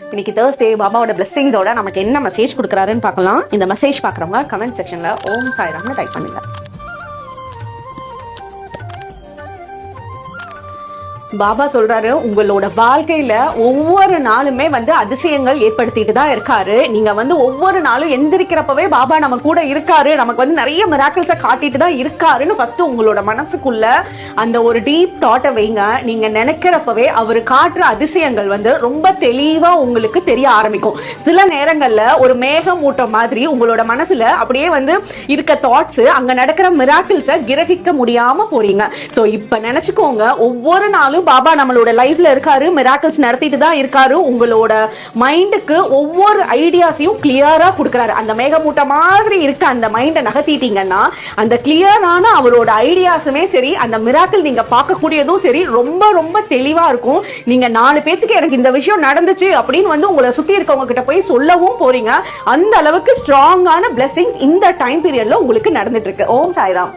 இன்னைக்கு Thursday பாபாவோட பிளெஸிங்ஸோட நமக்கு என்ன மெசேஜ் கொடுக்குறாருன்னு பார்க்கலாம். இந்த மெசேஜ் பார்க்குறவங்க கமெண்ட் செக்ஷன்ல ஓம் சாய்ராம்னு டைப் பண்ணுங்க. பாபா சொல்றாரு, உங்களோட வாழ்க்கையில ஒவ்வொரு நாளுமே அதிசயங்கள் ஏற்படுத்திட்டு தான் இருக்காரு. நீங்க ஒவ்வொரு நாளும் எந்திரிக்கிறப்பவே பாபா நம்ம கூட இருக்காரு, நமக்கு நிறைய மிராக்கிள்ஸை காட்டிட்டு தான் இருக்காருன்னு ஃபர்ஸ்ட் உங்களோட மனசுக்குள்ள அந்த ஒரு டீப் தாட்டை வைங்க. நீங்க நினைக்கிறப்பவே அவரு காட்டுற அதிசயங்கள் ரொம்ப தெளிவா உங்களுக்கு தெரிய ஆரம்பிக்கும். சில நேரங்கள்ல ஒரு மேகமூட்டம் மாதிரி உங்களோட மனசுல அப்படியே இருக்க தாட்ஸ் அங்க நடக்கிற மிராக்கிள்ஸை கிரகிக்க முடியாம போறீங்க. சோ இப்ப நினைச்சுக்கோங்க, ஒவ்வொரு நாளும் பாபா நம்மளோட லைஃப்ல இருக்காரு, மிராக்கிள்ஸ் நடத்திட்டு தான் இருக்காரு. உங்களோட மைண்டுக்கு ஒவ்வொரு ஐடியாஸையும் கிளியரா கொடுக்கறாரு. அந்த மேகமூட்டம் மாதிரி இருக்க அந்த மைண்டை நகர்த்திட்டீங்கன்னா அந்த கிளியரான அவரோட ஐடியாஸுமே சரி, அந்த மிராக்கிள் நீங்க பார்க்கக்கூடியதும் சரி ரொம்ப ரொம்ப தெளிவா இருக்கும். நீங்க 4 பேத்துக்கு எனக்கு இந்த விஷயம் நடந்துச்சு அப்படின்னு உங்களை சுத்தி இருக்கவங்க கிட்ட போய் சொல்லவும் போறீங்க. அந்த அளவுக்கு ஸ்ட்ராங்கான பிளெஸிங்ஸ் இந்த டைம் பீரியட்ல உங்களுக்கு நடந்துட்டு இருக்கு. ஓம் சாய்ராம்.